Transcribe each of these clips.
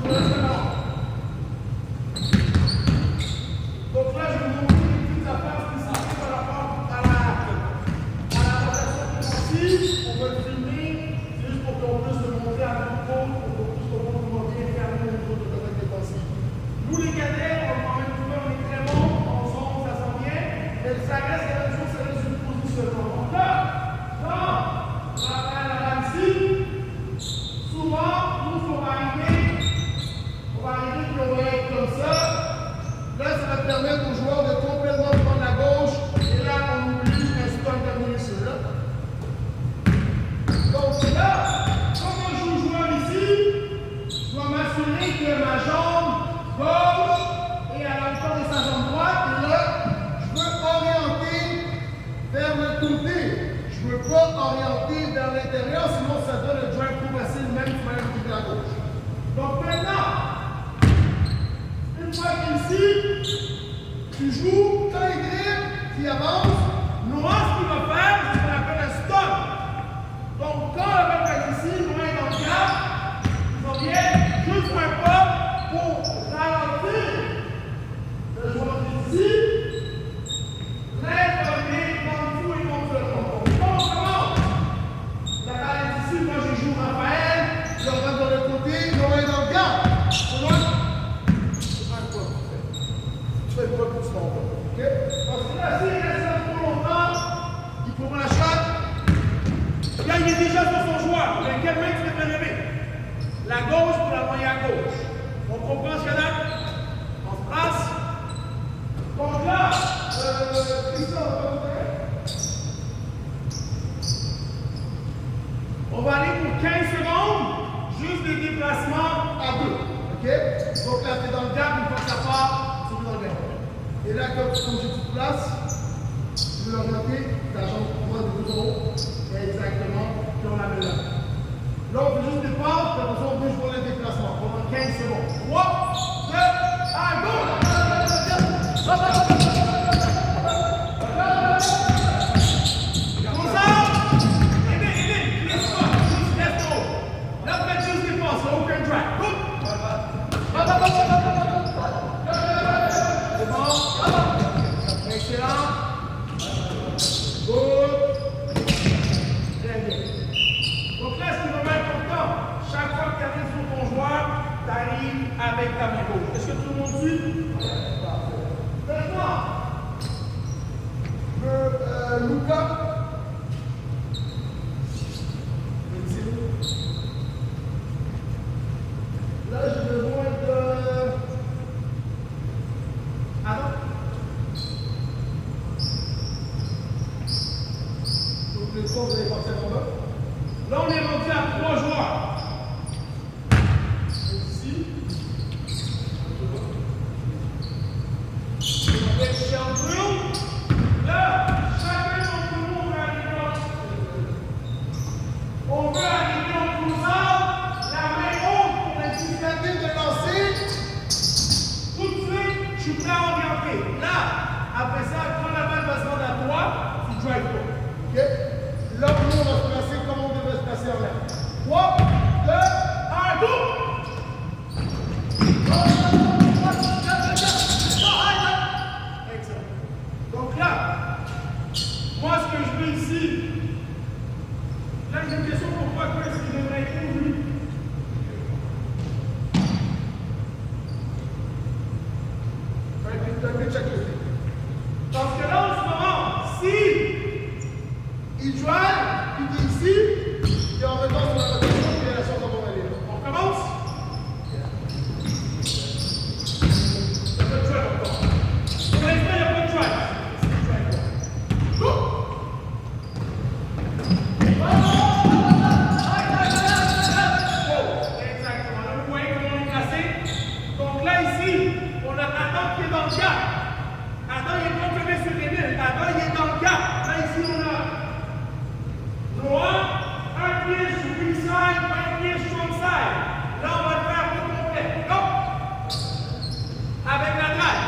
Donc là, je vais vous montrer des petites affaires spécifiques par rapport à la rotation ici. On va le filmer, c'est juste pour qu'on puisse le montrer à tout le monde, pour qu'on puisse comprendre comment bien fermer au niveau de l'attaque défensive. Nous, les cadets, on est très bons, en zone, ça s'en vient, mais ça reste la même chose, ça reste une positionnement. Donc là, on va faire la rame ici. Souvent, nous, on va arriver, puis on va être comme ça. Là, ça va permettre aux joueurs de complètement prendre la gauche, et là, on oublie un stun terminé sur là. Donc là, quand je joue joueur ici, je dois m'assurer que ma jambe gauche est à la hauteur de sa jambe droite, et là, je veux orienter vers le côté. Je ne veux pas orienter vers l'intérieur, sinon ça donne le drive trop facile, même si je vais côté de la gauche. Donc maintenant, une fois qu'ici, tu joues, quand il dribble, tu avances, Noah, ce qu'il va faire, c'est ce qu'on appelle un stop. Donc quand le mec est ici, Noah est dans le cadre, il s'en vient juste un pas pour ralentir le joueur ici. Lève le nez, dans le fou et monte le fond. Donc quand on commence, la balle est ici, moi je joue Raphaël, je rentre de l'autre côté, Noah est dans le cadre. Tu fais pas plus longtemps, ok? Parce que là, s'il reste là trop longtemps, il prend la shot. Là, il est déjà sur son joueur. Mais quel mec tu veux lever? La gauche pour la moyenne à gauche. On comprend ce qu'il y a là? On se passe. Donc là, Christian, on va aller pour 15 secondes, juste des déplacements à deux. Ok? Donc là, tu es dans le gap, une fois que ça part. Et là, quand tu te places, tu veux orienter ta jambe droite de 2 euros. Exactement, puis on la met là. Là, on fait juste des passes, puis après ça, on bouge pour les déplacements pendant 15 secondes. 3, 2, 1, go! Comme ça! Aidez, laisse trop. Là, faites juste des passes, aucun drag. Go! C'est bon? Excellent. Good. Très bien. Donc là, ce qui est vraiment important, chaque fois que tu arrives sur ton joueur, tu arrives avec ta main gauche. Est-ce que tout le monde suit? Maintenant, Lucas. Là, j'ai besoin de... Adam. Donc, les fois, vous allez partir en bas. Là, on est rendu à 3 joueurs. Ici. On va chercher un drill. Là, chacun d'entre nous, on veut arriver en close-out, la main haute pour être susceptible de lancer. Tout de suite, je suis prêt à orienter. Là, après ça, quand la balle va se rendre à toi, tu drives pas. OK? Là, nous, on va se placer comme on devrait se placer en l'air. 3, 2, 1, go! Excellent. Donc là, moi, ce que je veux ici, là, j'ai une question pourquoi est-ce qu'il devrait être lui? Parce que là, en ce moment, si il drive, il est ici, et on retourne sur la rotation, et la chose qu'on va aller. On commence? Il n'y a pas de drive encore. Pour l'instant, il n'y a pas de drive. Go! Exactement. Là, vous voyez comment on est placé. Donc là, ici, on a Adam qui est dans le gap. Adam, il est pas tombé sur les milles. Adam, il est dans le gap. Là, ici, on a Noah, un pied sur weak side, un pied strong side. Là, on va le faire au complet. Go! Avec la drive.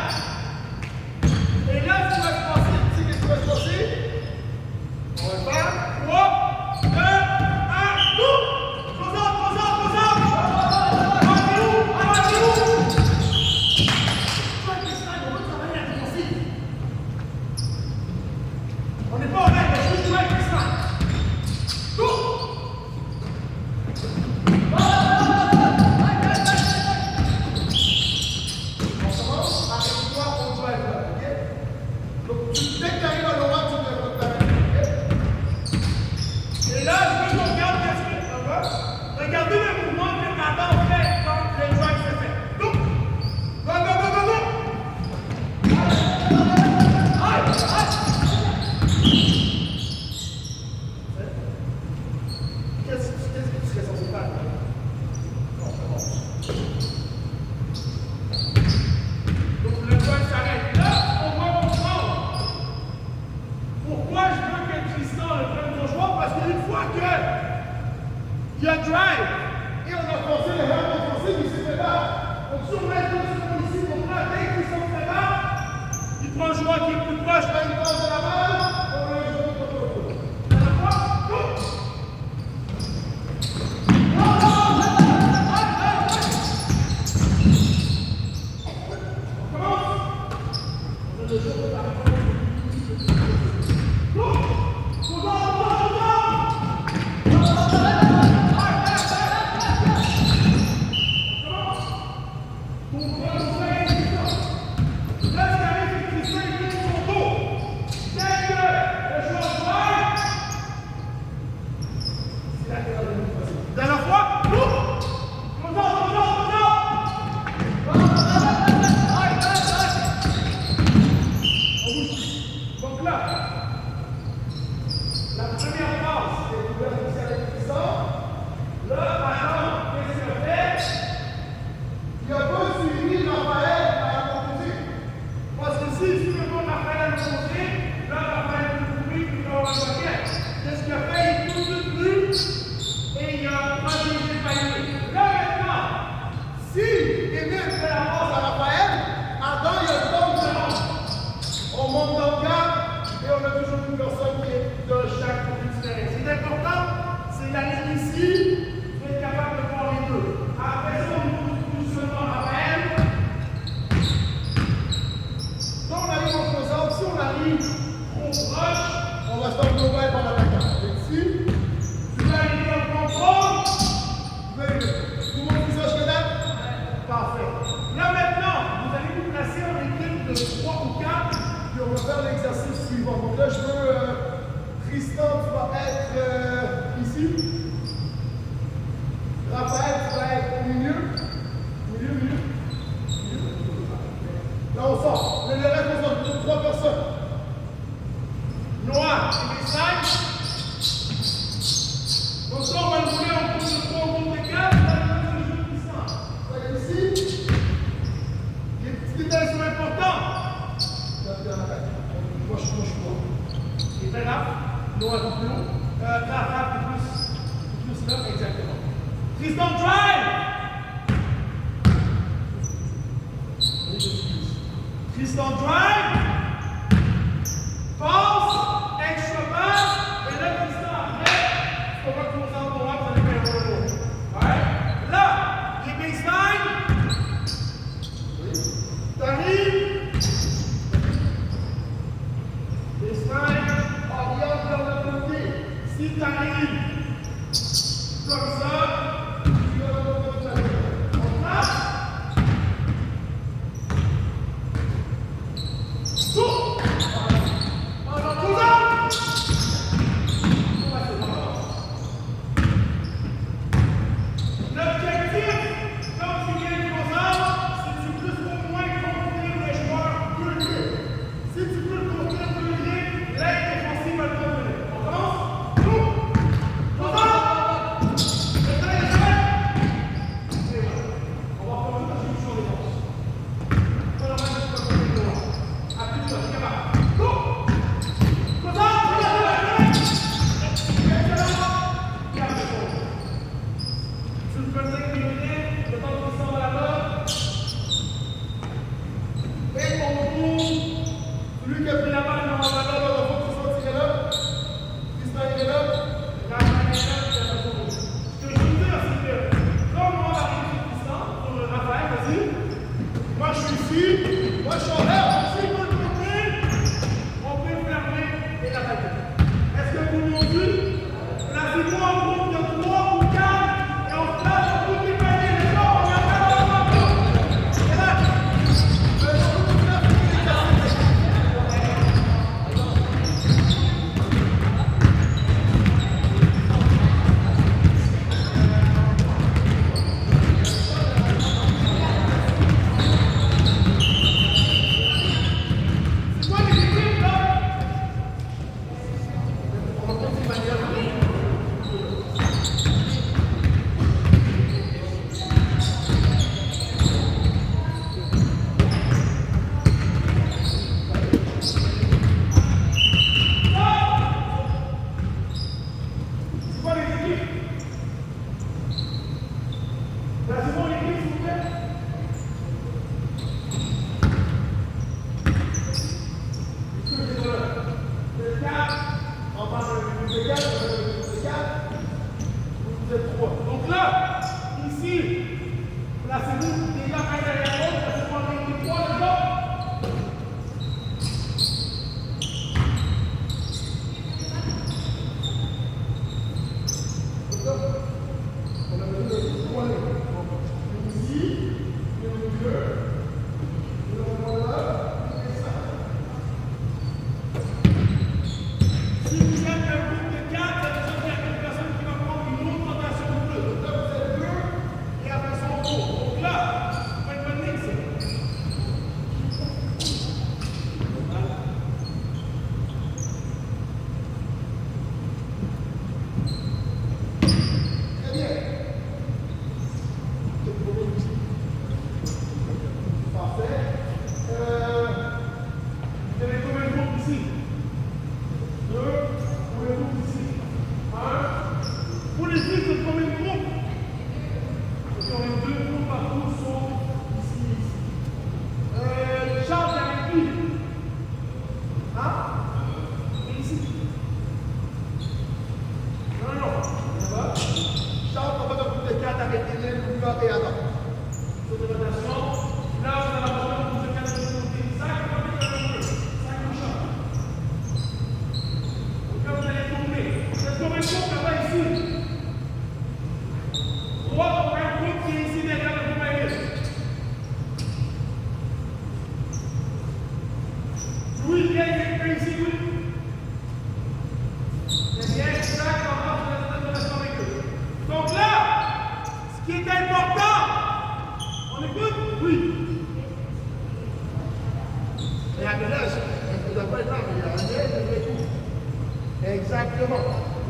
Et là, ce qui va se passer, tu sais ce qui va se passer? On va le faire. 3, 2, 1, go! Pose up! Allez, surveille 2 secondes ici. Donc là, dès qu'ils sont très bas, il prend le joueur qui est plus proche, là, il passe de la balle. On va jouer contre le coup. À la fois, go!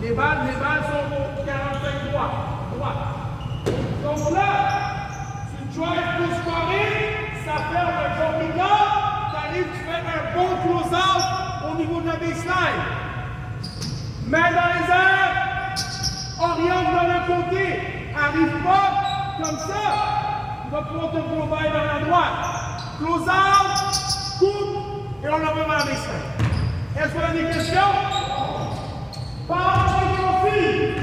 Les balles sont au 45 droite. Donc là, tu drives pour scorer, ça ferme un jumping up, tu arrives, tu fais un bon close-out au niveau de la baseline. Main dans les airs, oriente dans le côté, arrive pas comme ça, tu vas pouvoir te provide dans la droite. Close-out, coupe, et on en va vers la baseline. Est-ce qu'on a des questions? Pas de filles.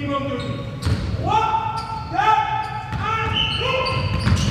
minimum de vie. 3, 4, 1, go!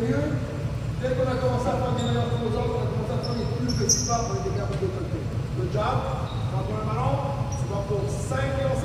mieux. Dès qu'on a commencé à faire des meilleurs aux autres, on a commencé à faire les plus petits pas pour les capables de développer. Good job. Prends-toi un ballon. Tu vas pour 5 et on